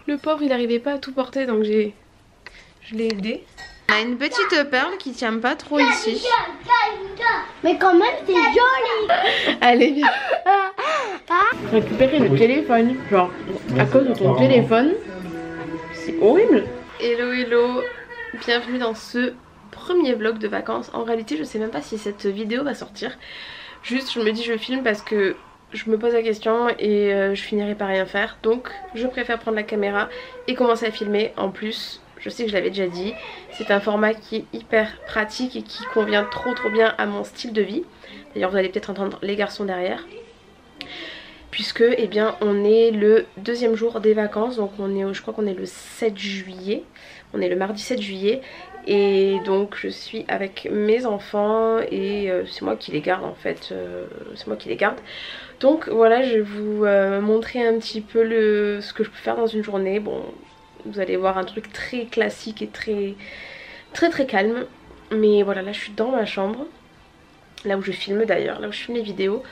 Le pauvre il n'arrivait pas à tout porter donc je l'ai aidé. On a une petite perle qui tient pas trop ici. Mais quand même c'est joli. Allez viens. Récupérer le téléphone, genre à cause de ton téléphone, c'est horrible. Hello hello, bienvenue dans ce premier vlog de vacances. En réalité je sais même pas si cette vidéo va sortir. Juste je me dis je filme parce que je me pose la question et je finirai par rien faire. Donc je préfère prendre la caméra et commencer à filmer. En plus je sais que je l'avais déjà dit, c'est un format qui est hyper pratique et qui convient trop bien à mon style de vie. D'ailleurs vous allez peut-être entendre les garçons derrière. Puisque eh bien, on est le deuxième jour des vacances, donc on est, je crois qu'on est le 7 juillet, on est le mardi 7 juillet. Et donc je suis avec mes enfants et c'est moi qui les garde en fait, c'est moi qui les garde. Donc voilà, je vais vous montrer un petit peu ce que je peux faire dans une journée. Bon, vous allez voir un truc très classique et très calme. Mais voilà, là je suis dans ma chambre, là où je filme d'ailleurs, là où je filme les vidéos.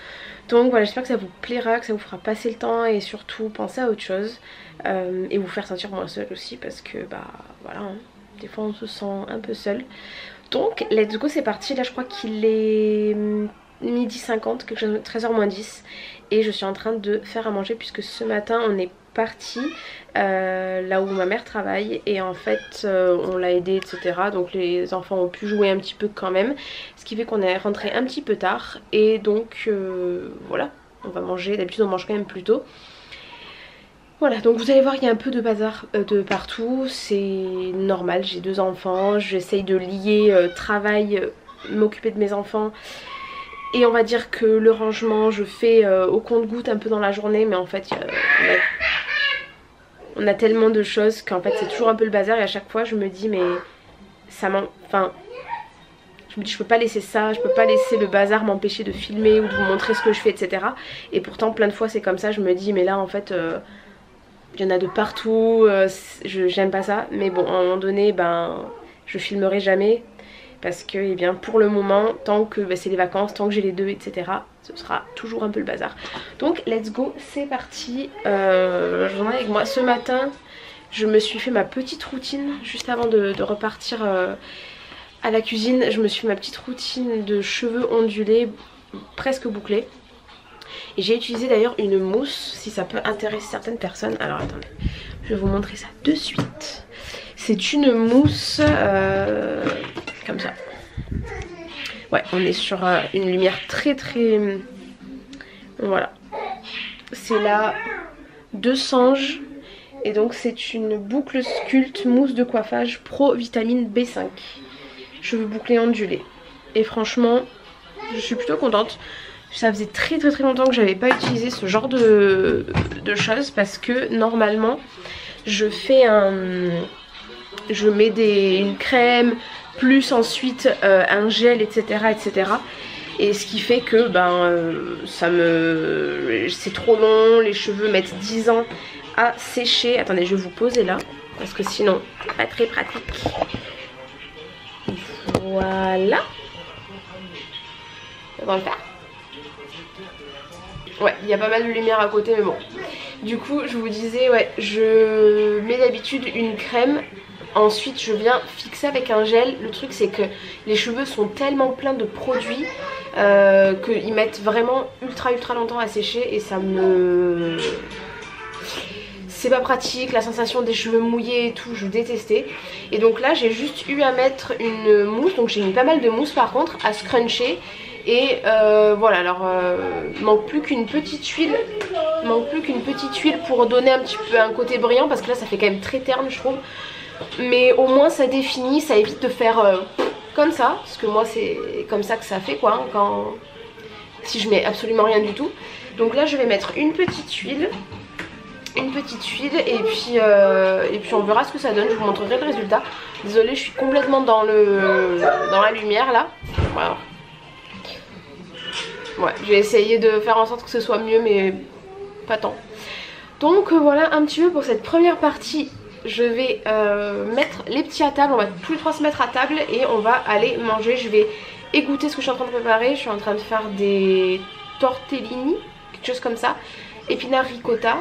Donc voilà, j'espère que ça vous plaira, que ça vous fera passer le temps et surtout penser à autre chose. Et vous faire sentir moins seul aussi parce que bah voilà, hein, des fois on se sent un peu seul. Donc let's go, c'est parti. Là je crois qu'il est midi 50, quelque chose, 13h moins 10. Et je suis en train de faire à manger puisque ce matin on est parti là où ma mère travaille et en fait on l'a aidé etc, donc les enfants ont pu jouer un petit peu quand même, ce qui fait qu'on est rentré un petit peu tard et donc voilà, on va manger, d'habitude on mange quand même plus tôt. Voilà, donc vous allez voir il y a un peu de bazar de partout, c'est normal, j'ai deux enfants, j'essaye de lier travail, m'occuper de mes enfants. Et on va dire que le rangement je fais au compte-gouttes un peu dans la journée, mais en fait on a tellement de choses qu'en fait c'est toujours un peu le bazar et à chaque fois je me dis mais ça enfin je me dis je peux pas laisser ça, je peux pas laisser le bazar m'empêcher de filmer ou de vous montrer ce que je fais etc. Et pourtant plein de fois c'est comme ça, je me dis mais là en fait il y en a de partout, j'aime pas ça. Mais bon à un moment donné ben je filmerai jamais. Parce que eh bien, pour le moment, tant que bah, c'est les vacances, tant que j'ai les deux, etc., ce sera toujours un peu le bazar. Donc let's go, c'est parti. J'en ai avec moi. Ce matin, je me suis fait ma petite routine juste avant de repartir à la cuisine. Je me suis fait ma petite routine de cheveux ondulés, presque bouclés. Et j'ai utilisé d'ailleurs une mousse, si ça peut intéresser certaines personnes. Alors attendez, je vais vous montrer ça de suite. C'est une mousse comme ça. Ouais, on est sur une lumière très voilà. C'est la de Sange. Et donc c'est une boucle sculpte mousse de coiffage pro vitamine B5. Cheveux bouclés ondulés. Et franchement, je suis plutôt contente. Ça faisait très longtemps que j'avais pas utilisé ce genre de choses. Parce que normalement, je fais je mets une crème, plus ensuite un gel, etc. Et ce qui fait que ben c'est trop long, les cheveux mettent 10 ans à sécher. Attendez, je vais vous poser là, parce que sinon, c'est pas très pratique. Voilà. Ça va le faire. Ouais, il y a pas mal de lumière à côté, mais bon. Du coup, je vous disais, ouais, je mets d'habitude une crème. Ensuite je viens fixer avec un gel. Le truc c'est que les cheveux sont tellement pleins de produits qu'ils mettent vraiment ultra longtemps à sécher. Et ça me... c'est pas pratique, la sensation des cheveux mouillés et tout, je détestais. Et donc là j'ai juste eu à mettre une mousse. Donc j'ai mis pas mal de mousse par contre à scruncher. Et voilà, alors manque plus qu'une petite huile. Pour donner un petit peu un côté brillant. Parce que là ça fait quand même très terne je trouve. Mais au moins ça définit, ça évite de faire comme ça. Parce que moi c'est comme ça que ça fait quoi, hein, si je mets absolument rien du tout. Donc là je vais mettre une petite huile. Et puis on verra ce que ça donne, je vous montrerai le résultat. Désolée, je suis complètement dans la lumière là. Voilà. Ouais, je vais essayer de faire en sorte que ce soit mieux mais pas tant. Donc voilà un petit peu pour cette première partie. Je vais mettre les petits à table, on va tous les trois se mettre à table et on va aller manger. Je vais égoutter ce que je suis en train de préparer. Je suis en train de faire des tortellini, quelque chose comme ça, épinards ricotta.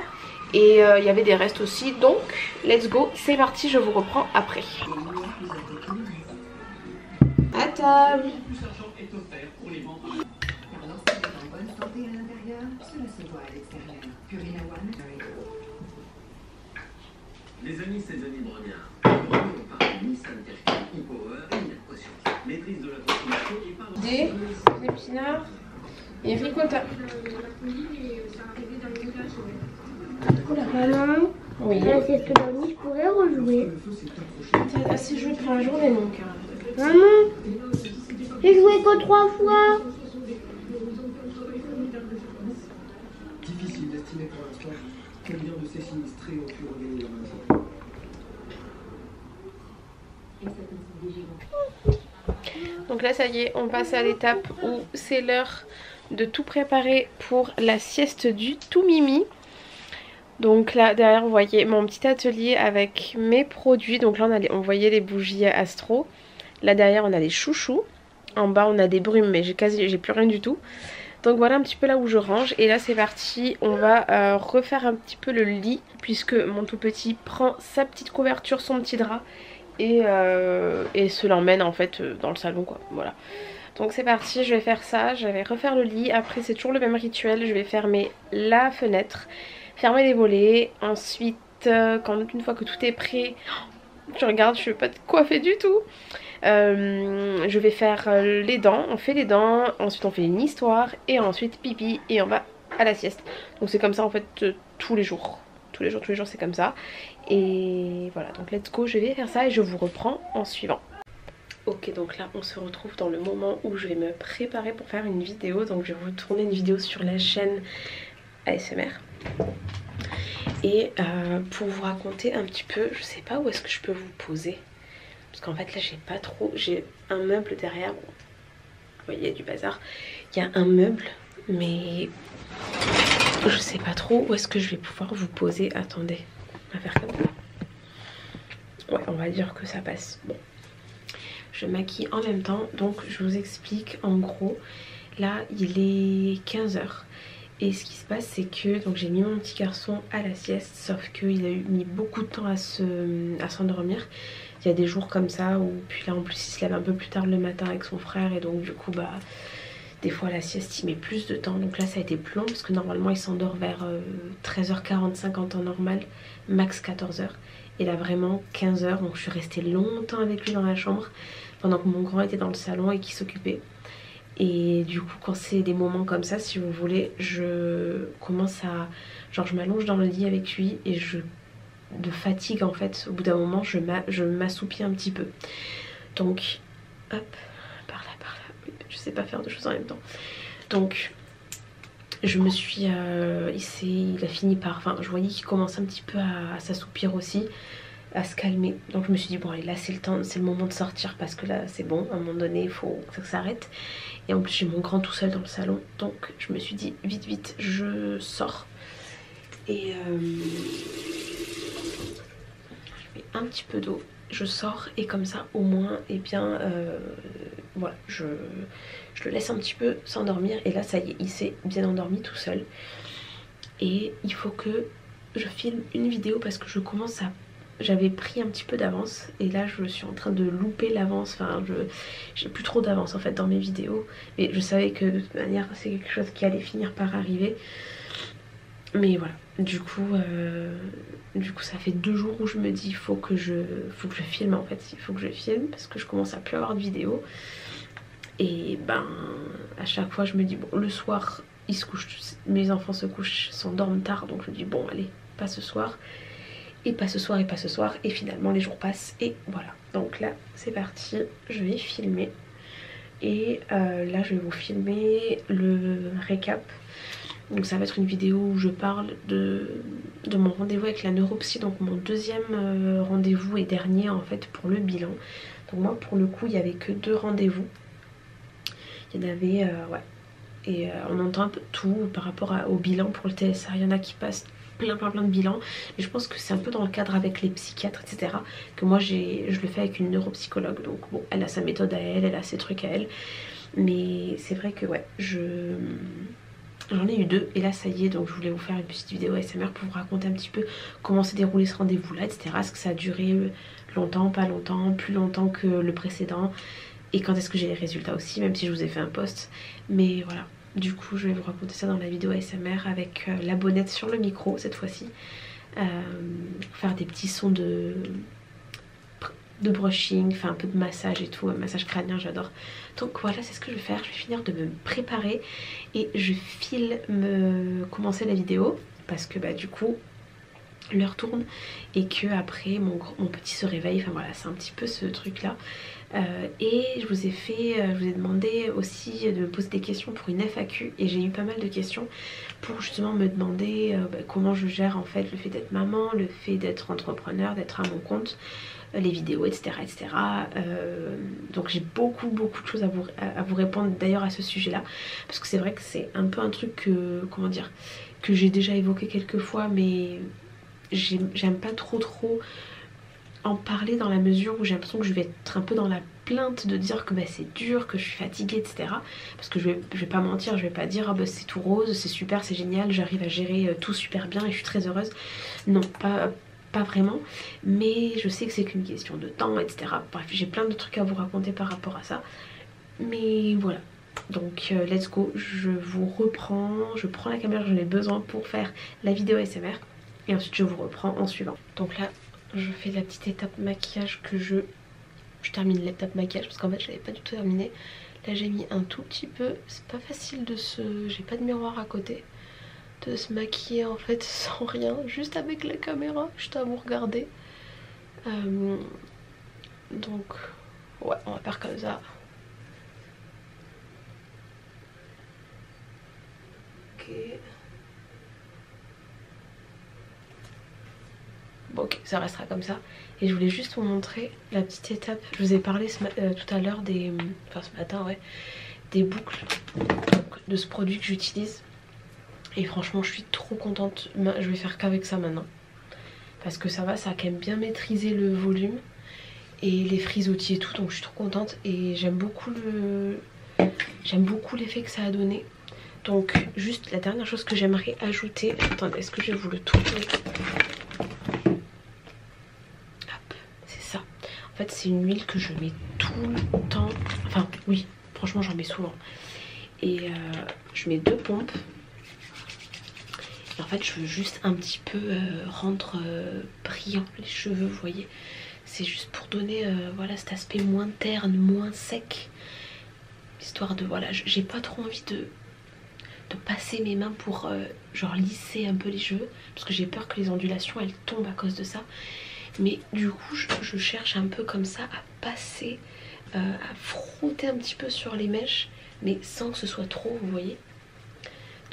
Et il y avait des restes aussi, donc let's go, c'est parti, je vous reprends après. À table. Les amis, c'est Denis Brognard. On parle de Nissan Qashqai e-Power et une conscience. Maîtrise de la consommation et par Des épinards et ricotta. Maman, Oui. c'est ce que Denis pourrait rejouer. T'as assez joué pour la journée donc. Maman, j'ai joué que 3 fois. difficile d'estimer pour l'instant combien de ces sinistrés ont pu revenir maintenant. Donc là ça y est, on passe à l'étape où c'est l'heure de tout préparer pour la sieste du tout mimi. Donc là derrière vous voyez mon petit atelier avec mes produits. Donc là on voyait les bougies Astro. Là derrière on a les chouchous. En bas on a des brumes mais j'ai plus rien du tout. Donc voilà un petit peu là où je range. Et là c'est parti, on va refaire un petit peu le lit. Puisque mon tout petit prend sa petite couverture, son petit drap. Et se l'emmène en fait dans le salon quoi. Voilà. Donc c'est parti, je vais faire ça, je vais refaire le lit. Après c'est toujours le même rituel, je vais fermer la fenêtre, fermer les volets. Ensuite une fois que tout est prêt, je regarde, je ne vais pas te coiffer du tout. Je vais faire les dents, on fait les dents, ensuite on fait une histoire et ensuite pipi et on va à la sieste. Donc c'est comme ça en fait tous les jours. Tous les jours c'est comme ça. Et voilà, donc let's go, je vais faire ça et je vous reprends en suivant. Ok, donc là on se retrouve dans le moment où je vais me préparer pour faire une vidéo. Donc je vais vous tourner une vidéo sur la chaîne ASMR. Et pour vous raconter un petit peu, je sais pas où est-ce que je peux vous poser. Parce qu'en fait là j'ai pas trop, j'ai un meuble derrière. Bon, vous voyez il y a du bazar. Il y a un meuble mais je sais pas trop où est-ce que je vais pouvoir vous poser. Attendez, on va faire comme ça. Ouais, on va dire que ça passe. Bon. Je maquille en même temps, donc je vous explique en gros. Là il est 15 h. Et ce qui se passe c'est que donc j'ai mis mon petit garçon à la sieste. Sauf qu'il a mis beaucoup de temps à s'endormir. Il y a des jours comme ça où puis là en plus il se lève un peu plus tard le matin avec son frère. Et donc du coup bah des fois la sieste il met plus de temps. Donc là ça a été plus long parce que normalement il s'endort vers 13 h 45 en temps normal. Max 14 h. Et là vraiment 15 h. Donc je suis restée longtemps avec lui dans la chambre. Pendant que mon grand était dans le salon et qui s'occupait. Et du coup quand c'est des moments comme ça si vous voulez, je commence à... Genre je m'allonge dans le lit avec lui et de fatigue en fait. Au bout d'un moment je m'assoupis un petit peu. Donc hop, par là. Oui, je sais pas faire deux choses en même temps. Donc je me suis... il a fini par... Enfin je voyais qu'il commence un petit peu à s'assoupir aussi. À se calmer. Donc je me suis dit bon allez là c'est le temps, c'est le moment de sortir parce que là c'est bon, à un moment donné il faut que ça s'arrête. Et en plus j'ai mon grand tout seul dans le salon. Donc je me suis dit vite je sors. Et je mets un petit peu d'eau, je sors et comme ça au moins et bien voilà je le laisse un petit peu s'endormir. Et là ça y est, il s'est bien endormi tout seul. Et il faut que je filme une vidéo parce que je commence à... J'avais pris un petit peu d'avance et là je suis en train de louper l'avance. Enfin j'ai plus trop d'avance en fait dans mes vidéos. Mais je savais que de toute manière c'est quelque chose qui allait finir par arriver. Mais voilà, du coup ça fait 2 jours où je me dis il faut que je filme en fait. Il faut que je filme parce que je commence à plus avoir de vidéos. Et ben à chaque fois je me dis bon le soir ils se couchent, mes enfants se couchent, s'endorment tard. Donc je me dis bon allez pas ce soir. Et pas ce soir et finalement les jours passent et voilà. Donc là c'est parti, je vais filmer. Et là je vais vous filmer le récap. Donc ça va être une vidéo où je parle de mon rendez-vous avec la neuropsy. Donc mon deuxième rendez-vous et dernier en fait pour le bilan. Donc moi pour le coup il n'y avait que 2 rendez-vous. Il y en avait ouais. Et on entend un peu tout par rapport au bilan pour le TSA. Il y en a qui passent plein de bilans, mais je pense que c'est un peu dans le cadre avec les psychiatres etc que moi je le fais avec une neuropsychologue. Donc bon elle a sa méthode à elle, elle a ses trucs à elle, mais c'est vrai que ouais je J'en ai eu 2 et là ça y est, donc je voulais vous faire une petite vidéo ASMR pour vous raconter un petit peu comment s'est déroulé ce rendez-vous là, etc. Est-ce que ça a duré longtemps, pas longtemps, plus longtemps que le précédent, et quand est-ce que j'ai les résultats aussi, même si je vous ai fait un post. Mais voilà, du coup je vais vous raconter ça dans la vidéo ASMR avec la bonnette sur le micro cette fois-ci. Faire des petits sons de brushing, faire un peu de massage et tout, un massage crânien, j'adore. Donc voilà, c'est ce que je vais faire. Je vais finir de me préparer et je file me commencer la vidéo parce que bah du coup l'heure tourne et que après mon petit se réveille. Enfin voilà, c'est un petit peu ce truc là. Et je vous ai demandé aussi de me poser des questions pour une FAQ et j'ai eu pas mal de questions pour justement me demander comment je gère en fait le fait d'être maman, le fait d'être entrepreneur, d'être à mon compte, les vidéos, etc. etc. Donc j'ai beaucoup de choses à vous répondre d'ailleurs à ce sujet là, parce que c'est vrai que c'est un peu un truc que, comment dire, que j'ai déjà évoqué quelques fois, mais j'aime pas trop en parler dans la mesure où j'ai l'impression que je vais être un peu dans la plainte de dire que bah, c'est dur, que je suis fatiguée, etc. Parce que je vais pas mentir, je vais pas dire ah bah c'est tout rose, c'est super, c'est génial, j'arrive à gérer tout super bien et je suis très heureuse. Non, pas vraiment, mais je sais que c'est qu'une question de temps, etc. Bref, j'ai plein de trucs à vous raconter par rapport à ça. Mais voilà, donc let's go, je vous reprends, je prends la caméra, j'en ai besoin pour faire la vidéo ASMR et ensuite je vous reprends en suivant. Donc là, je fais la petite étape maquillage que je termine l'étape maquillage parce qu'en fait je l'avais pas du tout terminé. Là j'ai mis un tout petit peu, c'est pas facile de j'ai pas de miroir à côté, de se maquiller en fait sans rien, juste avec la caméra, juste à vous regarder. Donc ouais, on va faire comme ça. Ok. Bon ok, ça restera comme ça. Et je voulais juste vous montrer la petite étape. Je vous ai parlé tout à l'heure des... Enfin ce matin ouais. Des boucles de ce produit que j'utilise. Et franchement je suis trop contente. Je vais faire qu'avec ça maintenant. Parce que ça va, ça a quand même bien maîtrisé le volume. Et les frisottis et tout. Donc je suis trop contente. Et j'aime beaucoup l'effet que ça a donné. Donc juste la dernière chose que j'aimerais ajouter. Attendez, est-ce que je vais vous le tourner ? En fait c'est une huile que je mets tout le temps, enfin oui franchement j'en mets souvent, et je mets 2 pompes et en fait je veux juste un petit peu rendre brillant les cheveux, vous voyez, c'est juste pour donner voilà cet aspect moins terne, moins sec, histoire de voilà, j'ai pas trop envie de passer mes mains pour genre lisser un peu les cheveux parce que j'ai peur que les ondulations elles tombent à cause de ça. Mais du coup je cherche un peu comme ça à passer, à frotter un petit peu sur les mèches, mais sans que ce soit trop, vous voyez.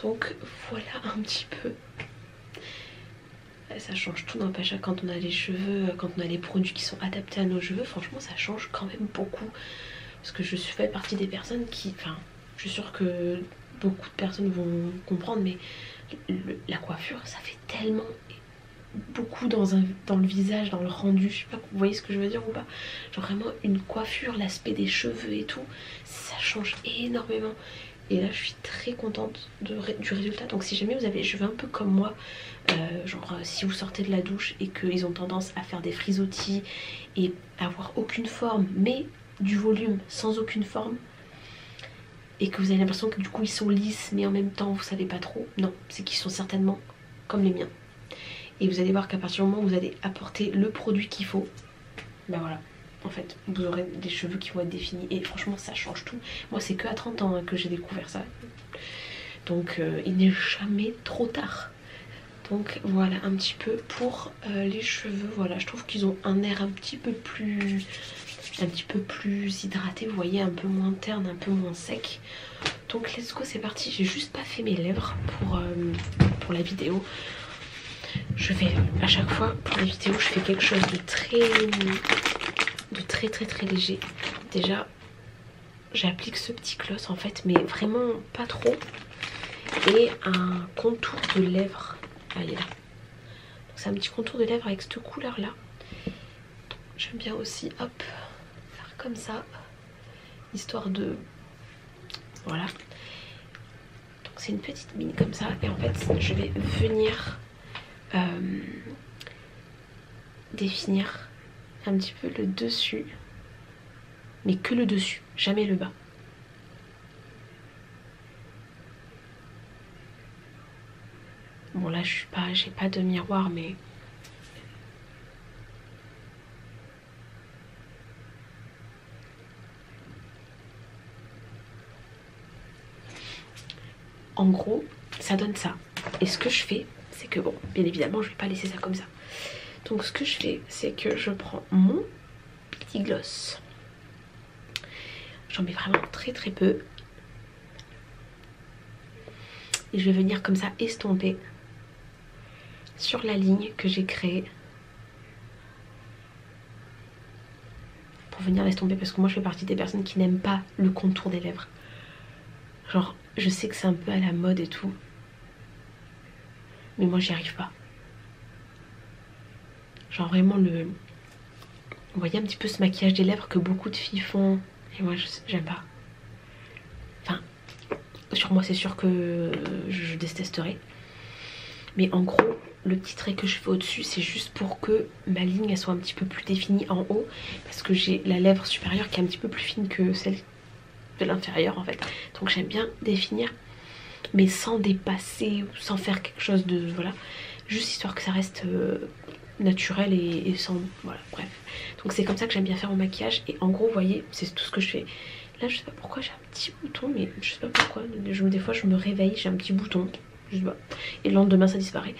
Donc voilà un petit peu. Ça change tout, n'empêche, quand on a les cheveux, quand on a les produits qui sont adaptés à nos cheveux, franchement ça change quand même beaucoup. Parce que je fais partie des personnes qui, enfin je suis sûre que beaucoup de personnes vont comprendre, mais la coiffure ça fait tellement... beaucoup dans le visage, dans le rendu, je sais pas, vous voyez ce que je veux dire ou pas, genre vraiment une coiffure, l'aspect des cheveux et tout, ça change énormément. Et là je suis très contente du résultat. Donc si jamais vous avez les cheveux un peu comme moi, genre si vous sortez de la douche et qu'ils ont tendance à faire des frisottis et avoir aucune forme mais du volume sans aucune forme, et que vous avez l'impression que du coup ils sont lisses mais en même temps vous savez pas trop, non, c'est qu'ils sont certainement comme les miens. Et vous allez voir qu'à partir du moment où vous allez apporter le produit qu'il faut, ben voilà, en fait, vous aurez des cheveux qui vont être définis. Et franchement, ça change tout. Moi, c'est que à 30 ans que j'ai découvert ça. Donc, il n'est jamais trop tard. Donc, voilà, un petit peu pour les cheveux. Voilà, je trouve qu'ils ont un air un petit peu plus hydraté. Vous voyez, un peu moins terne, un peu moins sec. Donc, let's go, c'est parti. J'ai juste pas fait mes lèvres pour la vidéo. Je fais à chaque fois pour les vidéos, je fais quelque chose de très léger. Déjà j'applique ce petit gloss en fait, mais vraiment pas trop, et un contour de lèvres. Ah, il est là. C'est un petit contour de lèvres avec cette couleur là. J'aime bien aussi hop faire comme ça, histoire de voilà. c'est une petite mine comme ça et en fait je vais venir définir un petit peu le dessus, mais que le dessus, jamais le bas. Bon là j'ai pas de miroir mais en gros ça donne ça. Et ce que je fais c'est que bon bien évidemment je vais pas laisser ça comme ça. Donc ce que je fais c'est que je prends mon petit gloss. J'en mets vraiment très très peu. Et je vais venir comme ça estomper sur la ligne que j'ai créée. Pour venir l'estomper parce que moi je fais partie des personnes qui n'aiment pas le contour des lèvres. Genre je sais que c'est un peu à la mode et tout. Mais moi j'y arrive pas. Genre vraiment le... Vous voyez un petit peu ce maquillage des lèvres que beaucoup de filles font. Et moi j'aime pas. Enfin, sur moi c'est sûr que je détesterai. Mais en gros, le petit trait que je fais au-dessus, c'est juste pour que ma ligne elle soit un petit peu plus définie en haut. Parce que j'ai la lèvre supérieure qui est un petit peu plus fine que celle de l'inférieur en fait. Donc j'aime bien définir, mais sans dépasser ou sans faire quelque chose de... Voilà. Juste histoire que ça reste naturel et sans... Voilà, bref. Donc c'est comme ça que j'aime bien faire mon maquillage. Et en gros, vous voyez, c'est tout ce que je fais. Là, je sais pas pourquoi j'ai un petit bouton, mais je sais pas pourquoi. Des fois, je me réveille, j'ai un petit bouton. Je sais pas. Et le lendemain, ça disparaît.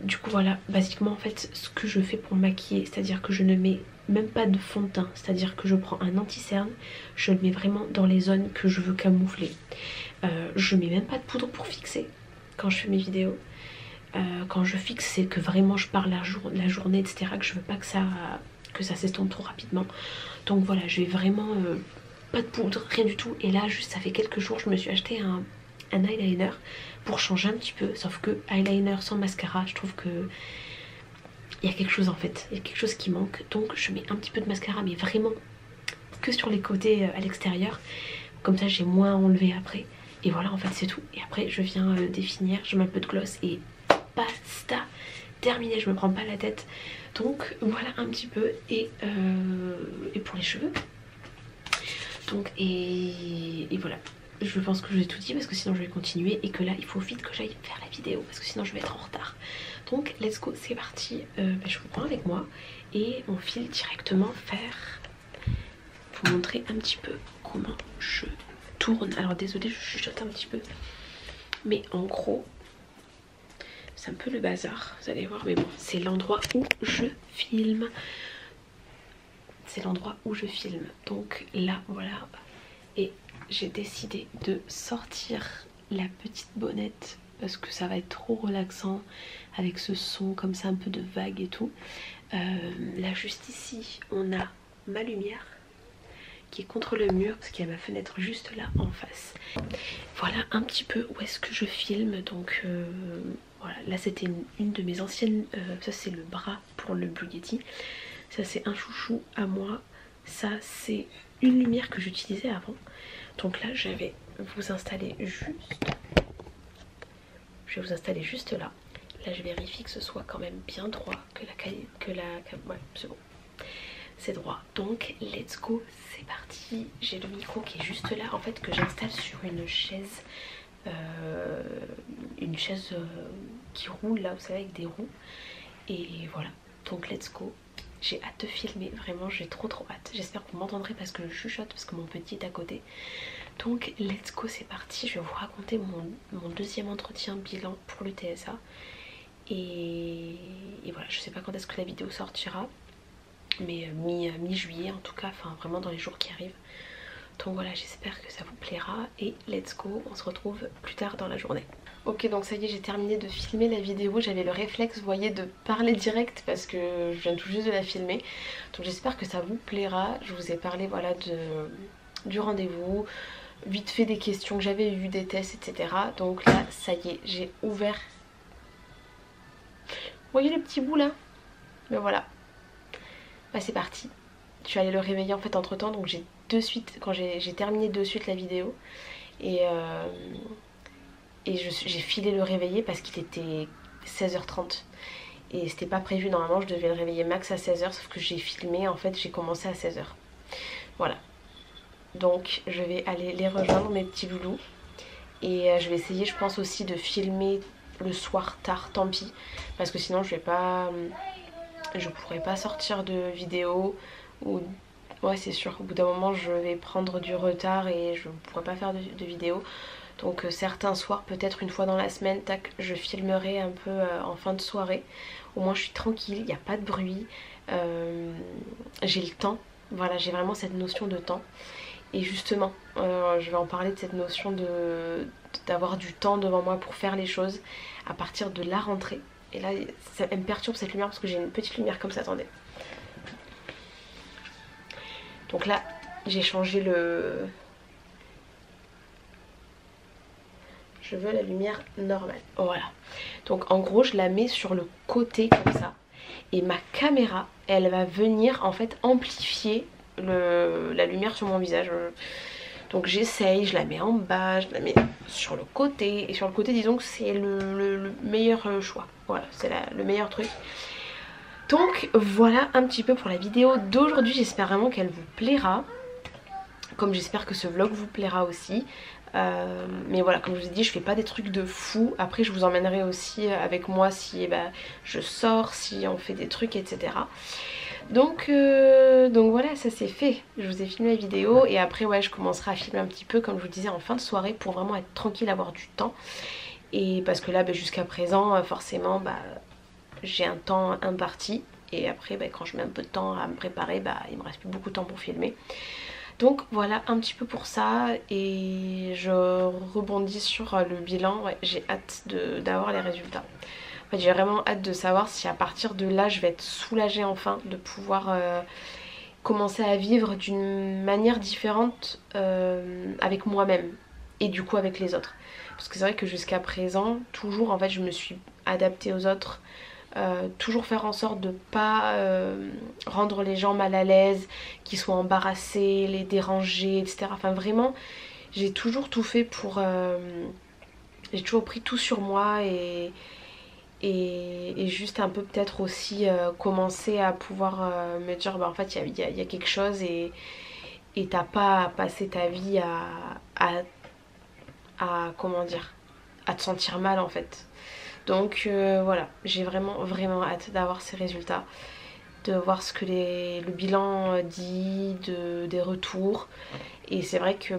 Du coup, voilà. Basiquement, en fait, ce que je fais pour maquiller, c'est-à-dire que je ne mets même pas de fond de teint. C'est-à-dire que je prends un anti-cerne, je le mets vraiment dans les zones que je veux camoufler. Je mets même pas de poudre pour fixer quand je fais mes vidéos. Quand je fixe, c'est que vraiment je pars la journée, etc. Que je veux pas que ça s'estompe trop rapidement. Donc voilà, je vais vraiment... pas de poudre, rien du tout. Et là, juste ça fait quelques jours, je me suis acheté un eyeliner pour changer un petit peu. Sauf que eyeliner sans mascara, je trouve que il y a quelque chose en fait. Il y a quelque chose qui manque. Donc je mets un petit peu de mascara, mais vraiment que sur les côtés à l'extérieur. Comme ça, j'ai moins à enlever après. Et voilà, en fait, c'est tout. Et après, je viens définir. Je mets un peu de gloss et basta. Terminé, je me prends pas la tête. Donc voilà un petit peu. Et pour les cheveux. Donc et voilà, je pense que je vous ai tout dit parce que sinon je vais continuer et que là il faut vite que j'aille faire la vidéo parce que sinon je vais être en retard. Donc let's go, c'est parti. Je vous prends avec moi et on file directement faire, pour vous montrer un petit peu comment je tourne. Alors désolée, je chuchote un petit peu, mais en gros c'est un peu le bazar, vous allez voir, mais bon, c'est l'endroit où je filme. C'est l'endroit où je filme. Donc là, voilà. Et j'ai décidé de sortir la petite bonnette parce que ça va être trop relaxant avec ce son comme ça, un peu de vague et tout. Là, juste ici, on a ma lumière qui est contre le mur parce qu'il y a ma fenêtre juste là en face. Voilà un petit peu où est-ce que je filme. Donc voilà, là c'était une de mes anciennes... ça c'est le bras pour le Blue Yeti. Ça c'est un chouchou à moi. Ça c'est une lumière que j'utilisais avant. Donc là je vais vous installer juste... Je vais vous installer juste là. Là je vérifie que ce soit quand même bien droit. Ouais, c'est bon. C'est droit. Donc let's go, c'est parti. J'ai le micro qui est juste là en fait, que j'installe sur une chaise. Qui roule là, vous savez, avec des roues. Et voilà. Donc let's go. J'ai hâte de filmer, vraiment j'ai trop hâte. J'espère que vous m'entendrez parce que je chuchote, parce que mon petit est à côté. Donc let's go, c'est parti. Je vais vous raconter mon deuxième entretien bilan pour le TSA. Et voilà, je sais pas quand est-ce que la vidéo sortira, mais mi-juillet en tout cas, enfin vraiment dans les jours qui arrivent. Donc voilà, j'espère que ça vous plaira et let's go, on se retrouve plus tard dans la journée. Ok, donc ça y est, j'ai terminé de filmer la vidéo. J'avais le réflexe, vous voyez, de parler direct parce que je viens tout juste de la filmer. Donc j'espère que ça vous plaira. Je vous ai parlé, voilà, du rendez-vous, vite fait des questions que j'avais eues, des tests, etc. Donc là, ça y est, j'ai ouvert. Vous voyez les petits bouts là? Ben voilà. Bah c'est parti. Je suis allée le réveiller en fait entre temps, donc j'ai de suite, quand j'ai terminé de suite la vidéo. et j'ai filé le réveiller parce qu'il était 16h30 et c'était pas prévu, normalement je devais le réveiller max à 16h, sauf que j'ai filmé, en fait j'ai commencé à 16h. Voilà, donc je vais aller les rejoindre mes petits loulous et je vais essayer je pense aussi de filmer le soir tard, tant pis, parce que sinon je pourrais pas sortir de vidéo, ou ouais c'est sûr, au bout d'un moment je vais prendre du retard et je pourrais pas faire de vidéo. Donc certains soirs, peut-être une fois dans la semaine, tac, je filmerai un peu en fin de soirée. Au moins je suis tranquille, il n'y a pas de bruit, j'ai le temps. Voilà, j'ai vraiment cette notion de temps. Et justement, je vais en parler de cette notion d'avoir du temps devant moi pour faire les choses à partir de la rentrée. Et là, elle me perturbe cette lumière parce que j'ai une petite lumière comme ça, attendez. Donc là, j'ai changé le... Je veux la lumière normale. Voilà. Donc en gros, je la mets sur le côté comme ça. Et ma caméra, elle va venir en fait amplifier la lumière sur mon visage. Donc j'essaye, je la mets en bas, je la mets sur le côté. Et sur le côté, disons que c'est le meilleur choix. Voilà, c'est le meilleur truc. Donc voilà un petit peu pour la vidéo d'aujourd'hui. J'espère vraiment qu'elle vous plaira. Comme j'espère que ce vlog vous plaira aussi. Mais voilà, comme je vous ai dit, je fais pas des trucs de fou. Après je vous emmènerai aussi avec moi si je sors, si on fait des trucs, etc. Donc voilà, ça c'est fait. Je vous ai filmé la vidéo et après ouais, je commencerai à filmer un petit peu comme je vous disais en fin de soirée pour vraiment être tranquille, avoir du temps. Et parce que là jusqu'à présent forcément j'ai un temps imparti. Et après quand je mets un peu de temps à me préparer, il me reste plus beaucoup de temps pour filmer. Donc voilà un petit peu pour ça et je rebondis sur le bilan. Ouais, j'ai hâte d'avoir les résultats. En fait, j'ai vraiment hâte de savoir si à partir de là je vais être soulagée enfin de pouvoir commencer à vivre d'une manière différente avec moi-même et du coup avec les autres. Parce que c'est vrai que jusqu'à présent, toujours en fait je me suis adaptée aux autres. Toujours faire en sorte de pas rendre les gens mal à l'aise, qu'ils soient embarrassés, les déranger, etc. Enfin vraiment, j'ai toujours tout fait pour... j'ai toujours pris tout sur moi et juste un peu peut-être aussi commencer à pouvoir me dire en fait il y a quelque chose et t'as pas à passer ta vie à comment dire, à te sentir mal en fait. Donc voilà, j'ai vraiment hâte d'avoir ces résultats, de voir ce que le bilan dit, des retours. Et c'est vrai que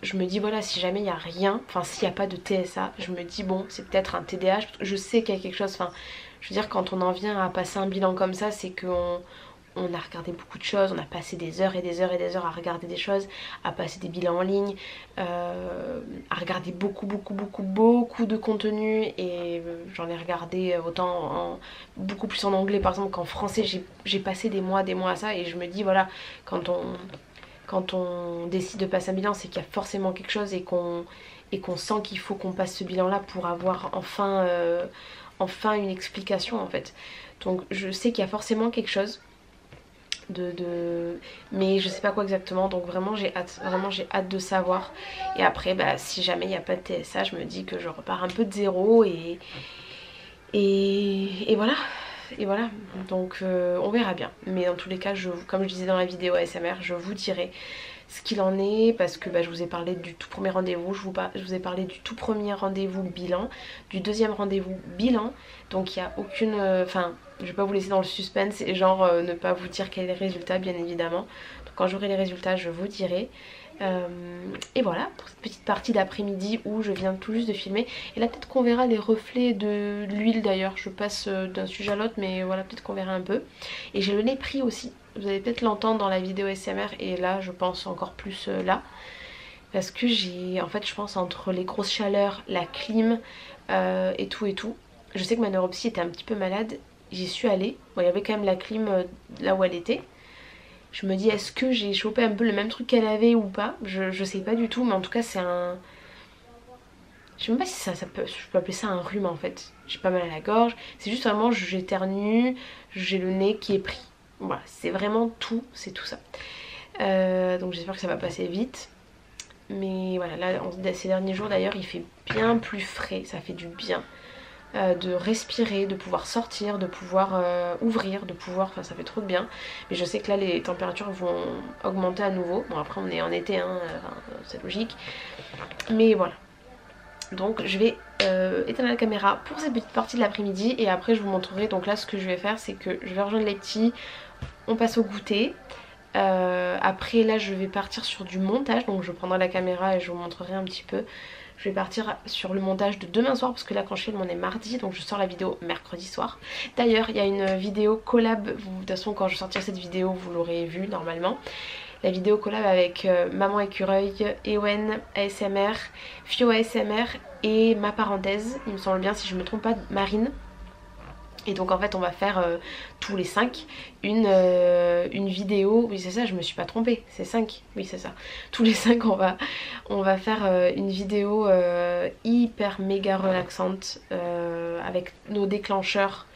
je me dis voilà, si jamais il n'y a rien, enfin s'il n'y a pas de TSA, je me dis bon c'est peut-être un TDAH, je sais qu'il y a quelque chose, enfin je veux dire quand on en vient à passer un bilan comme ça, c'est qu'on a regardé beaucoup de choses, on a passé des heures et des heures et des heures à regarder des choses, à passer des bilans en ligne, à regarder beaucoup de contenu et j'en ai regardé autant beaucoup plus en anglais par exemple qu'en français. J'ai passé des mois à ça et je me dis voilà, quand on décide de passer un bilan, c'est qu'il y a forcément quelque chose et qu'on sent qu'il faut qu'on passe ce bilan là pour avoir enfin une explication en fait. Donc je sais qu'il y a forcément quelque chose mais je sais pas quoi exactement, donc vraiment j'ai hâte de savoir. Et après si jamais il n'y a pas de TSA, je me dis que je repars un peu de zéro et voilà. Et voilà, donc on verra bien. Mais dans tous les cas, comme je disais dans la vidéo ASMR, je vous dirai ce qu'il en est, parce que je vous ai parlé du tout premier rendez-vous, je vous ai parlé du tout premier rendez-vous bilan, du deuxième rendez-vous bilan, donc il n'y a aucune... Enfin, je vais pas vous laisser dans le suspense et genre ne pas vous dire quel est le résultat, bien évidemment. Donc quand j'aurai les résultats, je vous dirai. Et voilà pour cette petite partie d'après-midi où je viens tout juste de filmer. Et là peut-être qu'on verra les reflets de l'huile d'ailleurs. Je passe d'un sujet à l'autre, mais voilà, peut-être qu'on verra un peu. Et j'ai le nez pris aussi, vous allez peut-être l'entendre dans la vidéo SMR. Et là je pense encore plus là, parce que j'ai en fait je pense entre les grosses chaleurs, la clim et tout. Je sais que ma neuropsy était un petit peu malade. J'y suis allée, bon, il y avait quand même la clim là où elle était. Je me dis est-ce que j'ai chopé un peu le même truc qu'elle avait ou pas, je sais pas du tout, mais en tout cas c'est un... Je sais même pas si je peux appeler ça un rhume en fait. J'ai pas mal à la gorge, c'est juste vraiment j'éternue, j'ai le nez qui est pris. Voilà, c'est vraiment tout, c'est tout ça. Donc j'espère que ça va passer vite. Mais voilà, là ces derniers jours d'ailleurs il fait bien plus frais, ça fait du bien. De respirer, de pouvoir sortir, de pouvoir ouvrir, de pouvoir, enfin ça fait trop de bien. Mais je sais que là les températures vont augmenter à nouveau. Bon après on est en été hein, c'est logique. Mais voilà. Donc je vais éteindre la caméra pour cette petite partie de l'après-midi et après je vous montrerai. Donc là ce que je vais faire c'est que je vais rejoindre les petits, on passe au goûter. Après là je vais partir sur du montage, donc je prendrai la caméra et je vous montrerai un petit peu. Je vais partir sur le montage de demain soir parce que là quand je filme on est mardi, donc je sors la vidéo mercredi soir. D'ailleurs il y a une vidéo collab, de toute façon quand je sortirai cette vidéo vous l'aurez vue normalement. La vidéo collab avec Maman Écureuil, Ewen ASMR, Fio ASMR et ma parenthèse, il me semble bien si je me trompe pas, Marine. Et donc en fait on va faire tous les 5 une vidéo, oui c'est ça, je me suis pas trompée, c'est 5, oui c'est ça. Tous les 5 on va faire une vidéo hyper méga relaxante avec nos déclencheurs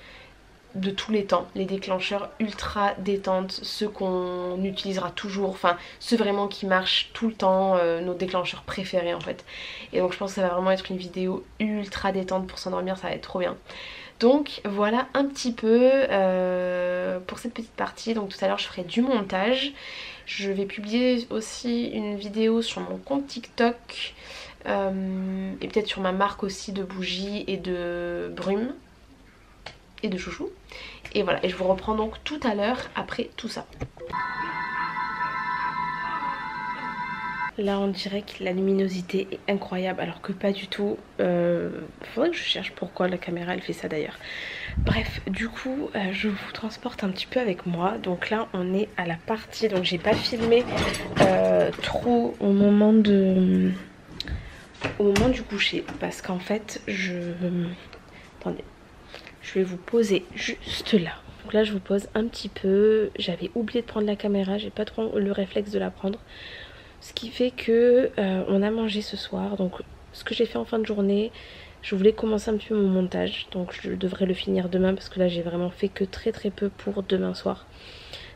de tous les temps, les déclencheurs ultra détente, ceux qu'on utilisera toujours, enfin ceux vraiment qui marchent tout le temps, nos déclencheurs préférés en fait. Et donc je pense que ça va vraiment être une vidéo ultra détente pour s'endormir, ça va être trop bien. Donc voilà un petit peu pour cette petite partie. Donc tout à l'heure je ferai du montage. Je vais publier aussi une vidéo sur mon compte TikTok et peut-être sur ma marque aussi de bougies et de brumes et de chouchou. Et voilà, et je vous reprends donc tout à l'heure après tout ça. Là on dirait que la luminosité est incroyable alors que pas du tout. Faudrait que je cherche pourquoi la caméra elle fait ça d'ailleurs. Bref, du coup je vous transporte un petit peu avec moi. Donc là on est à la partie, donc j'ai pas filmé trop au moment du coucher parce qu'en fait attendez, je vais vous poser juste là. Donc là je vous pose un petit peu. J'avais oublié de prendre la caméra, j'ai pas trop le réflexe de la prendre. Ce qui fait que on a mangé ce soir. Donc ce que j'ai fait en fin de journée, je voulais commencer un petit peu mon montage. Donc je devrais le finir demain parce que là j'ai vraiment fait que très peu pour demain soir.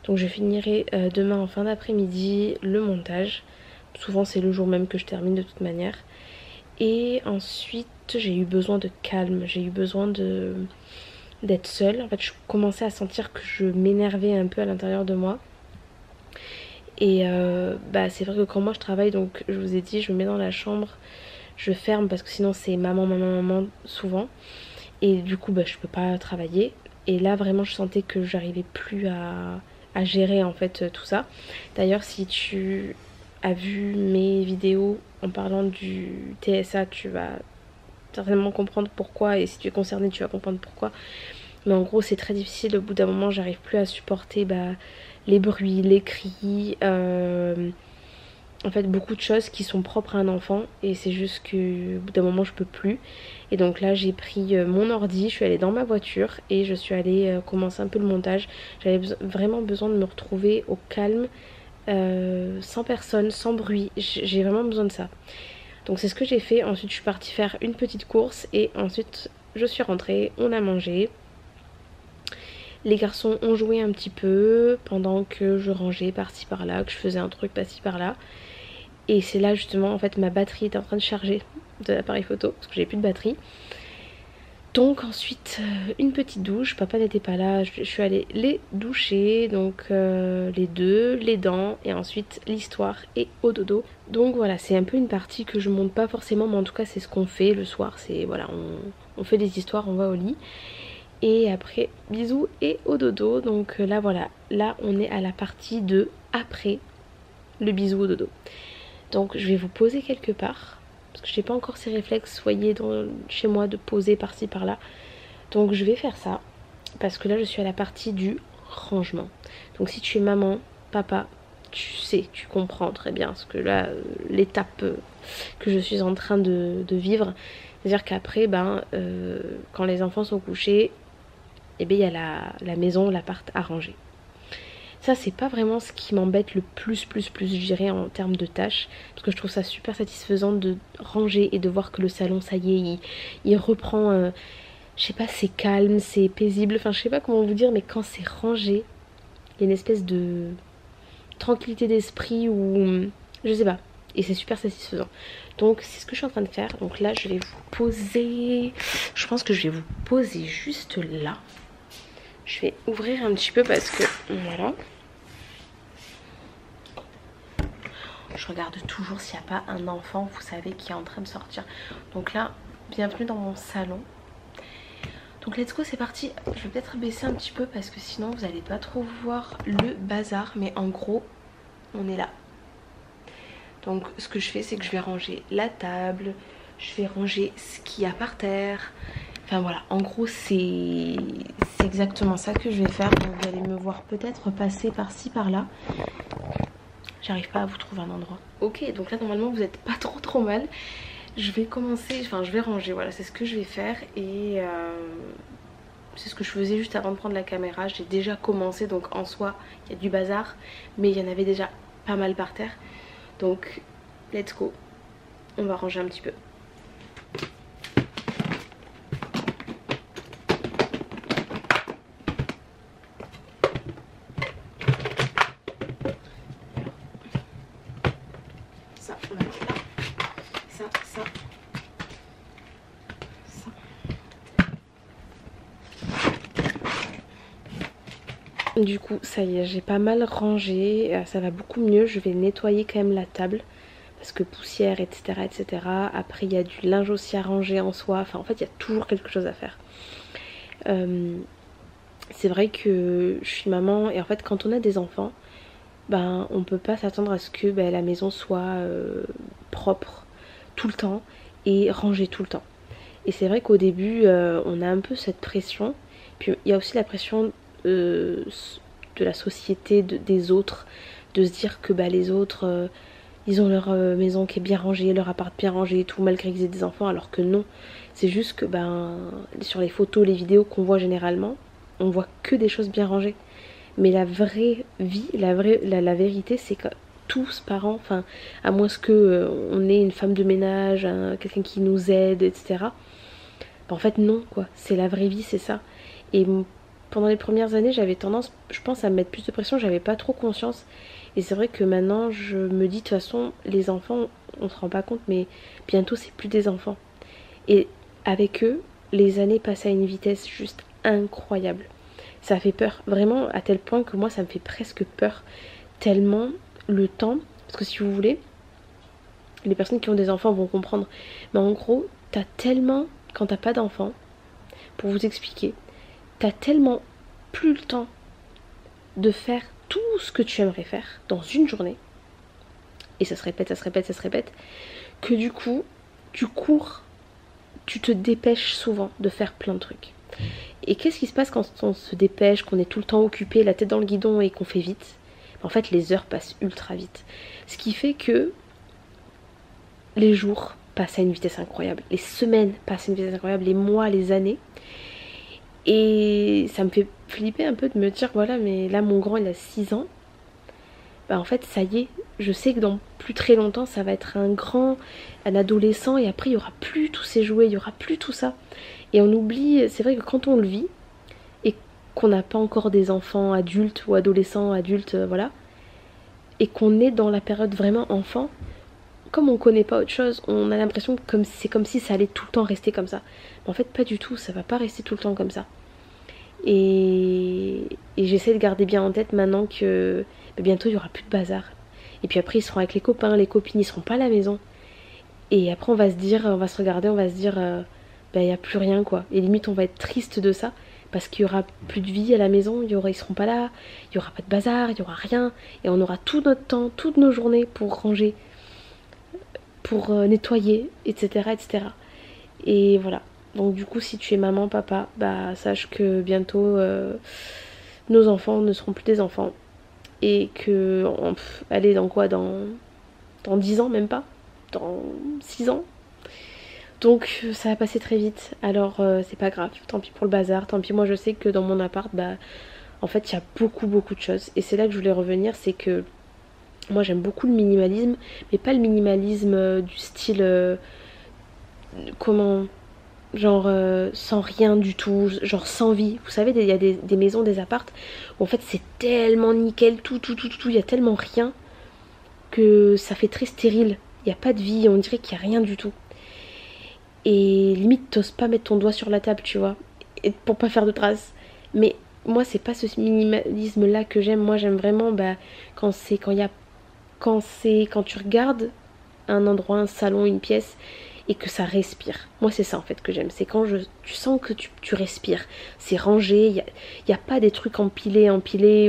Donc je finirai demain en fin d'après-midi le montage. Souvent c'est le jour même que je termine de toute manière. Et ensuite j'ai eu besoin de calme, j'ai eu besoin d'être seule. En fait je commençais à sentir que je m'énervais un peu à l'intérieur de moi. Et c'est vrai que quand moi je travaille, donc je vous ai dit, je me mets dans la chambre, je ferme parce que sinon c'est maman souvent. Et du coup je peux pas travailler. Et là vraiment je sentais que j'arrivais plus à gérer en fait tout ça. D'ailleurs si tu as vu mes vidéos en parlant du TSA, tu vas certainement comprendre pourquoi. Et si tu es concerné tu vas comprendre pourquoi. Mais en gros c'est très difficile, au bout d'un moment j'arrive plus à supporter les bruits, les cris, en fait beaucoup de choses qui sont propres à un enfant. Et c'est juste que au bout d'un moment je peux plus. Et donc là j'ai pris mon ordi, je suis allée dans ma voiture et je suis allée commencer un peu le montage. J'avais vraiment besoin de me retrouver au calme, sans personne, sans bruit, j'ai vraiment besoin de ça. Donc c'est ce que j'ai fait. Ensuite je suis partie faire une petite course et ensuite je suis rentrée, on a mangé. Les garçons ont joué un petit peu pendant que je rangeais par-ci par-là, que je faisais un truc par-ci par-là. Et c'est là justement en fait ma batterie était en train de charger de l'appareil photo parce que j'ai plus de batterie. Donc ensuite une petite douche, papa n'était pas là, je suis allée les doucher, donc les deux, les dents et ensuite l'histoire et au dodo. Donc voilà, c'est un peu une partie que je monte pas forcément, mais en tout cas c'est ce qu'on fait le soir, c'est voilà, on fait des histoires, on va au lit. Et après bisous et au dodo. Donc là voilà, là on est à la partie de après le bisou au dodo. Donc je vais vous poser quelque part parce que j'ai pas encore ces réflexes, voyez, chez moi de poser par-ci par-là. Donc je vais faire ça parce que là je suis à la partie du rangement. Donc si tu es maman, papa, tu sais, tu comprends très bien ce que là l'étape que je suis en train de vivre. C'est-à-dire qu'après quand les enfants sont couchés, et bien il y a la maison, l'appart à ranger. Ça c'est pas vraiment ce qui m'embête le plus je dirais en termes de tâches, parce que je trouve ça super satisfaisant de ranger et de voir que le salon ça y est il reprend, je sais pas, c'est calme, c'est paisible, enfin je sais pas comment vous dire, mais quand c'est rangé il y a une espèce de tranquillité d'esprit ou je sais pas, et c'est super satisfaisant. Donc c'est ce que je suis en train de faire. Donc là je vais vous poser, je pense que je vais vous poser juste là. Je vais ouvrir un petit peu parce que voilà, je regarde toujours s'il n'y a pas un enfant, vous savez, qui est en train de sortir. Donc là, bienvenue dans mon salon. Donc let's go, c'est parti. Je vais peut-être baisser un petit peu parce que sinon vous n'allez pas trop voir le bazar. Mais en gros, on est là. Donc ce que je fais, c'est que je vais ranger la table, je vais ranger ce qu'il y a par terre. Enfin voilà, en gros c'est exactement ça que je vais faire. Donc vous allez me voir peut-être passer par-ci par-là. J'arrive pas à vous trouver un endroit. Ok, donc là normalement vous n'êtes pas trop mal. Je vais commencer, enfin je vais ranger, voilà, c'est ce que je vais faire. Et c'est ce que je faisais juste avant de prendre la caméra. J'ai déjà commencé, donc en soi il y a du bazar, mais il y en avait déjà pas mal par terre. Donc let's go, on va ranger un petit peu. Ça, on va mettre là. Ça. Du coup ça y est, j'ai pas mal rangé, ça va beaucoup mieux. Je vais nettoyer quand même la table parce que poussière, etc. Après il y a du linge aussi à ranger en soi. Enfin en fait il y a toujours quelque chose à faire. C'est vrai que je suis maman et en fait quand on a des enfants, ben on peut pas s'attendre à ce que la maison soit propre tout le temps et rangée tout le temps. Et c'est vrai qu'au début on a un peu cette pression. Puis il y a aussi la pression de la société, des autres, de se dire que les autres ils ont leur maison qui est bien rangée, leur appart bien rangé et tout, malgré qu'ils aient des enfants, alors que non. C'est juste que sur les photos, les vidéos qu'on voit généralement, on voit que des choses bien rangées. Mais la vraie vie, la vérité, c'est que tous parents, enfin à moins que on ait une femme de ménage, quelqu'un qui nous aide, etc. En fait non quoi, c'est la vraie vie, c'est ça. Et pendant les premières années j'avais tendance, je pense, à me mettre plus de pression, j'avais pas trop conscience. Et c'est vrai que maintenant je me dis de toute façon les enfants, on se rend pas compte mais bientôt c'est plus des enfants. Et avec eux, les années passent à une vitesse juste incroyable. Ça fait peur, vraiment à tel point que moi ça me fait presque peur. Tellement le temps, parce que si vous voulez, les personnes qui ont des enfants vont comprendre. Mais en gros, t'as tellement, quand t'as pas d'enfants, pour vous expliquer, t'as tellement plus le temps de faire tout ce que tu aimerais faire dans une journée. Et ça se répète, que du coup, tu cours, tu te dépêches souvent de faire plein de trucs. Et qu'est-ce qui se passe quand on se dépêche, qu'on est tout le temps occupé, la tête dans le guidon et qu'on fait vite? En fait, les heures passent ultra vite. Ce qui fait que les jours passent à une vitesse incroyable. Les semaines passent à une vitesse incroyable. Les mois, les années. Et ça me fait flipper un peu de me dire, voilà, mais là, mon grand, il a 6 ans. En fait, ça y est, je sais que dans plus très longtemps, ça va être un adolescent. Et après, il n'y aura plus tous ces jouets, il n'y aura plus tout ça. Et on oublie, c'est vrai que quand on le vit, et qu'on n'a pas encore des enfants adultes ou adolescents, adultes, voilà, et qu'on est dans la période vraiment enfant, comme on connaît pas autre chose, on a l'impression que c'est comme si ça allait tout le temps rester comme ça. Mais en fait pas du tout, ça va pas rester tout le temps comme ça. Et j'essaie de garder bien en tête maintenant que bientôt il y aura plus de bazar. Et puis après ils seront avec les copains, les copines, ils seront pas à la maison. Et après on va se regarder, on va se dire il n'y a plus rien quoi. Et limite on va être triste de ça. Parce qu'il y aura plus de vie à la maison, ils seront pas là, il y aura pas de bazar, il y aura rien. Et on aura tout notre temps, toutes nos journées pour ranger, pour nettoyer, etc. Et voilà. Donc du coup si tu es maman, papa, sache que bientôt nos enfants ne seront plus des enfants. Et que, allez, dans quoi, dans 10 ans, même pas, dans 6 ans. Donc ça va passer très vite, alors c'est pas grave, tant pis pour le bazar, tant pis. Moi je sais que dans mon appart, en fait il y a beaucoup de choses. Et c'est là que je voulais revenir, c'est que moi j'aime beaucoup le minimalisme, mais pas le minimalisme du style, genre sans rien du tout, genre sans vie. Vous savez, il y a des maisons, des apparts, où en fait c'est tellement nickel, tout, il y a tellement rien. que ça fait très stérile. Il n'y a pas de vie, on dirait qu'il n'y a rien du tout. Et limite, t'oses pas mettre ton doigt sur la table, tu vois, et pour pas faire de traces. Mais moi, c'est pas ce minimalisme-là que j'aime. Moi, j'aime vraiment quand tu regardes un endroit, un salon, une pièce, et que ça respire. Moi, c'est ça en fait que j'aime. C'est quand tu sens que tu respires. C'est rangé, il n'y a pas des trucs empilés,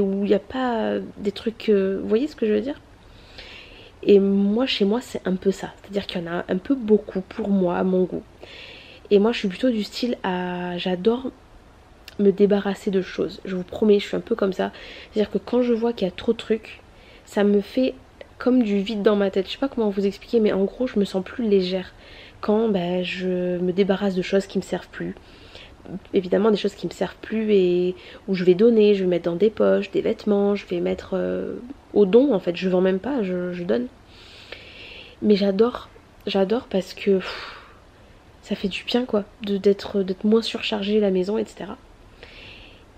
ou il n'y a pas des trucs... vous voyez ce que je veux dire? Et moi, chez moi, c'est un peu ça. C'est-à-dire qu'il y en a un peu beaucoup pour moi, à mon goût. Et moi, je suis plutôt du style j'adore me débarrasser de choses. Je vous promets, je suis un peu comme ça. C'est-à-dire que quand je vois qu'il y a trop de trucs, ça me fait comme du vide dans ma tête. Je sais pas comment vous expliquer, mais en gros, je me sens plus légère quand je me débarrasse de choses qui me servent plus. Évidemment, des choses qui me servent plus et où je vais donner, je vais mettre dans des poches, des vêtements, je vais mettre au don en fait. Je vends même pas, je donne. Mais j'adore parce que ça fait du bien quoi, d'être moins surchargée la maison, etc.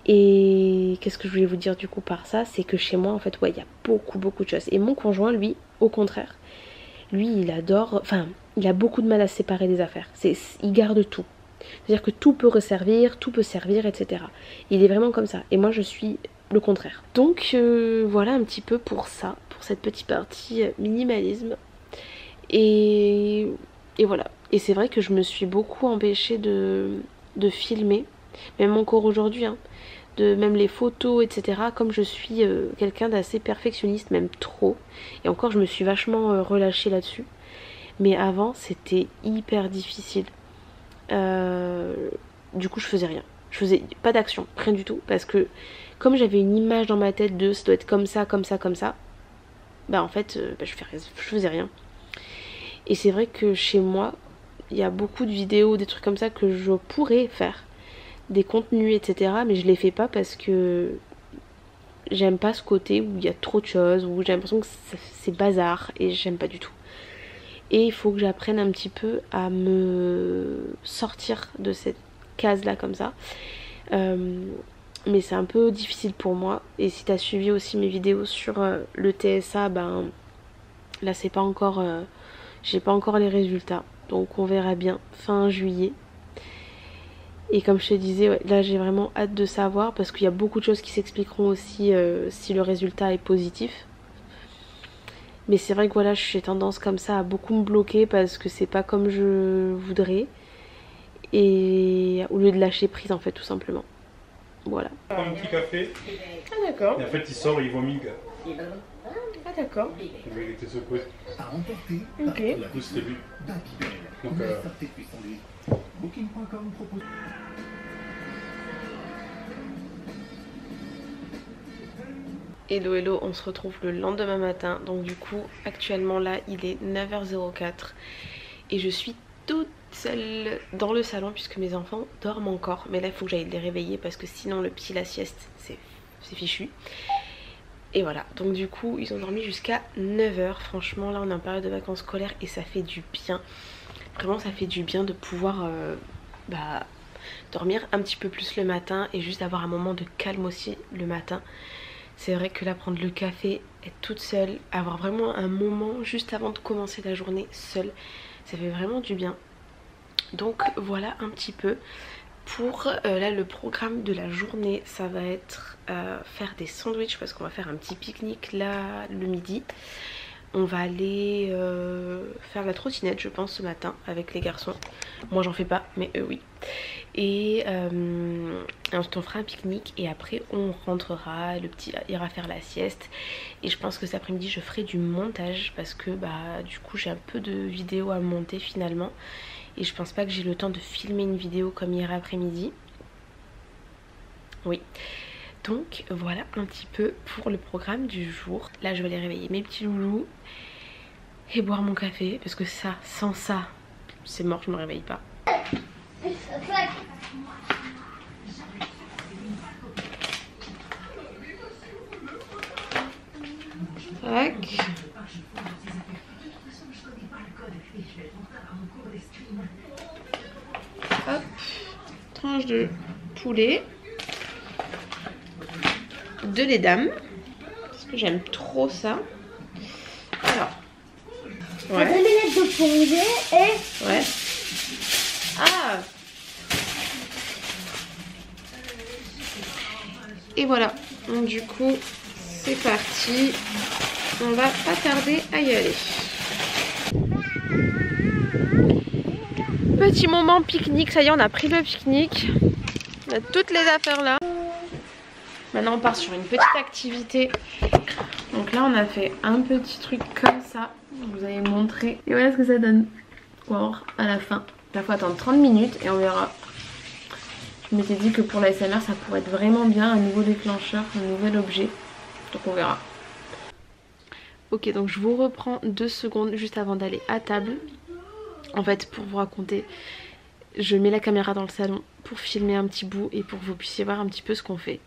Et qu'est-ce que je voulais vous dire du coup par ça, c'est que chez moi en fait, ouais, il y a beaucoup de choses. Et mon conjoint, lui, au contraire, lui, il adore, enfin, il a beaucoup de mal à séparer les affaires. Il garde tout. C'est-à-dire que tout peut resservir, tout peut servir, etc. Il est vraiment comme ça. Et moi, je suis le contraire. Donc, voilà un petit peu pour ça, pour cette petite partie minimalisme. Et voilà. Et c'est vrai que je me suis beaucoup empêchée de filmer, même encore aujourd'hui, hein, même les photos, etc. Comme je suis quelqu'un d'assez perfectionniste, même trop. Et encore, je me suis vachement relâchée là-dessus. Mais avant, c'était hyper difficile. Du coup, je faisais rien. Je faisais pas d'action, rien du tout. Parce que comme j'avais une image dans ma tête de ça doit être comme ça, bah en fait, je faisais rien. Et c'est vrai que chez moi, il y a beaucoup de vidéos, des trucs comme ça que je pourrais faire. Des contenus, etc. Mais je les fais pas parce que j'aime pas ce côté où il y a trop de choses, où j'ai l'impression que c'est bazar et j'aime pas du tout. Et il faut que j'apprenne un petit peu à me sortir de cette case-là comme ça. Mais c'est un peu difficile pour moi. Et si t'as suivi aussi mes vidéos sur le TSA, ben là c'est pas encore... j'ai pas encore les résultats. Donc on verra bien fin juillet. Et comme je te disais, ouais, là j'ai vraiment hâte de savoir parce qu'il y a beaucoup de choses qui s'expliqueront aussi si le résultat est positif. Mais c'est vrai que voilà, j'ai tendance comme ça à beaucoup me bloquer parce que c'est pas comme je voudrais. Et au lieu de lâcher prise en fait, tout simplement. Voilà. Un petit café. Ah d'accord. Et en fait il sort et il vomit le gars. Ah d'accord. Il était secoué. Ok. Du coup c'était lui. Donc Booking.com propose. Hello, on se retrouve le lendemain matin. Donc du coup, actuellement là, il est 9h04 et je suis toute seule dans le salon puisque mes enfants dorment encore. Mais là, il faut que j'aille les réveiller parce que sinon le petit la sieste, c'est fichu. Et voilà, donc du coup, ils ont dormi jusqu'à 9h. Franchement, là, on est en période de vacances scolaires et ça fait du bien. Vraiment, ça fait du bien de pouvoir dormir un petit peu plus le matin et juste avoir un moment de calme aussi le matin. C'est vrai que là, prendre le café, être toute seule, avoir vraiment un moment juste avant de commencer la journée seule, ça fait vraiment du bien. Donc voilà un petit peu pour là le programme de la journée. Ça va être faire des sandwichs parce qu'on va faire un petit pique-nique là le midi. On va aller faire la trottinette je pense ce matin avec les garçons. Moi j'en fais pas mais eux oui. Et ensuite on fera un pique-nique et après on rentrera, le petit ira faire la sieste. Et je pense que cet après-midi je ferai du montage parce que du coup j'ai un peu de vidéos à monter finalement. Et je pense pas que j'ai le temps de filmer une vidéo comme hier après-midi. Oui. Donc voilà un petit peu pour le programme du jour. Là je vais aller réveiller mes petits loulous et boire mon café parce que ça, sans ça, c'est mort, je me réveille pas. Tac. Hop, tranche de poulet. De lait d'âme parce que j'aime trop ça. Alors Ouais. 2 minutes de plongée et... Ouais. Ah! Et voilà. Donc, du coup, c'est parti. On va pas tarder à y aller. Petit moment pique-nique. Ça y est, on a pris le pique-nique. On a toutes les affaires là. Maintenant, on part sur une petite activité. Donc là, on a fait un petit truc comme ça. Je vous avais montré. Et voilà ce que ça donne. Or, à la fin. Il faut attendre 30 minutes et on verra. Je m'étais dit que pour la SMR, ça pourrait être vraiment bien un nouveau déclencheur, un nouvel objet. Donc on verra. Ok, donc je vous reprends 2 secondes juste avant d'aller à table. En fait, pour vous raconter, je mets la caméra dans le salon pour filmer un petit bout et pour que vous puissiez voir un petit peu ce qu'on fait.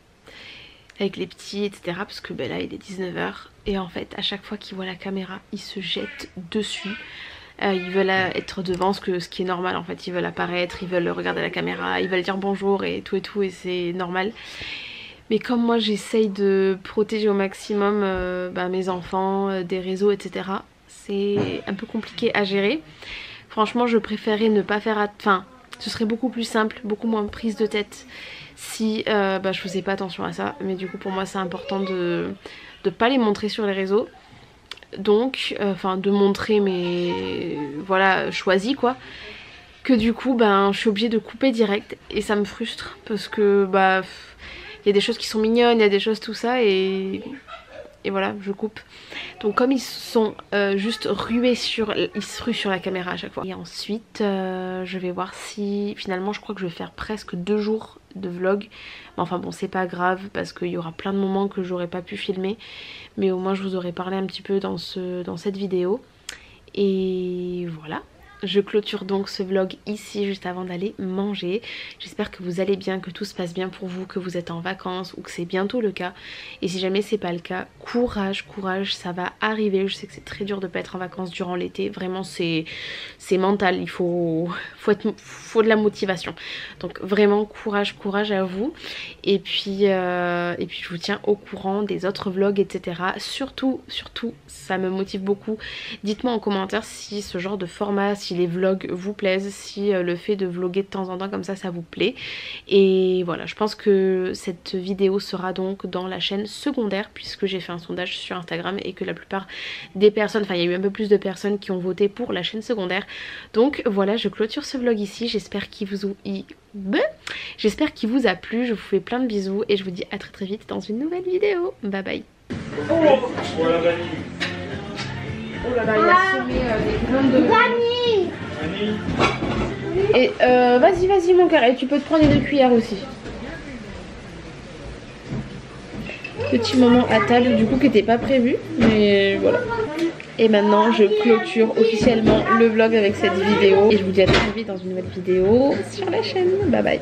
Avec les petits, etc. Parce que ben là, il est 19 h. Et en fait, à chaque fois qu'ils voient la caméra, ils se jettent dessus. Ils veulent être devant, ce qui est normal en fait. Ils veulent apparaître, ils veulent regarder la caméra, ils veulent dire bonjour et tout, et c'est normal. Mais comme moi j'essaye de protéger au maximum mes enfants, des réseaux, etc. C'est un peu compliqué à gérer. Franchement, je préférais ne pas faire... Enfin, ce serait beaucoup plus simple, beaucoup moins prise de tête si je faisais pas attention à ça. Mais du coup, pour moi, c'est important de pas les montrer sur les réseaux. Donc, de montrer mais voilà, choisi quoi. Que du coup, je suis obligée de couper direct et ça me frustre parce que il y a des choses qui sont mignonnes, il y a des choses tout ça et voilà, je coupe. Donc comme ils sont juste rués ils se ruent sur la caméra à chaque fois. Et ensuite je vais voir si finalement je crois que je vais faire presque 2 jours de vlog. Mais enfin bon, c'est pas grave parce qu'il y aura plein de moments que j'aurais pas pu filmer. Mais au moins je vous aurais parlé un petit peu dans cette vidéo. Et voilà. Je clôture donc ce vlog ici juste avant d'aller manger. J'espère que vous allez bien, que tout se passe bien pour vous, que vous êtes en vacances ou que c'est bientôt le cas. Et si jamais c'est pas le cas, courage, courage, ça va arriver. Je sais que c'est très dur de pas être en vacances durant l'été. Vraiment c'est mental, il faut de la motivation. Donc vraiment courage, courage à vous. Et puis je vous tiens au courant des autres vlogs, etc. Surtout, ça me motive beaucoup. Dites-moi en commentaire si ce genre de format, si les vlogs vous plaisent, si le fait de vlogger de temps en temps comme ça vous plaît. Et voilà, je pense que cette vidéo sera donc dans la chaîne secondaire puisque j'ai fait un sondage sur Instagram et que la plupart des personnes, il y a eu un peu plus de personnes qui ont voté pour la chaîne secondaire. Donc voilà, je clôture ce vlog ici. J'espère qu'il vous a plu. Je vous fais plein de bisous et je vous dis à très vite dans une nouvelle vidéo. Bye bye. Oh là là, il a semé des grains de... Vanille. Et vas-y mon cœur, et tu peux te prendre les 2 cuillères aussi. Petit moment à table du coup qui n'était pas prévu, mais voilà. Et maintenant je clôture officiellement le vlog avec cette vidéo. Et je vous dis à très vite dans une nouvelle vidéo sur la chaîne. Bye bye.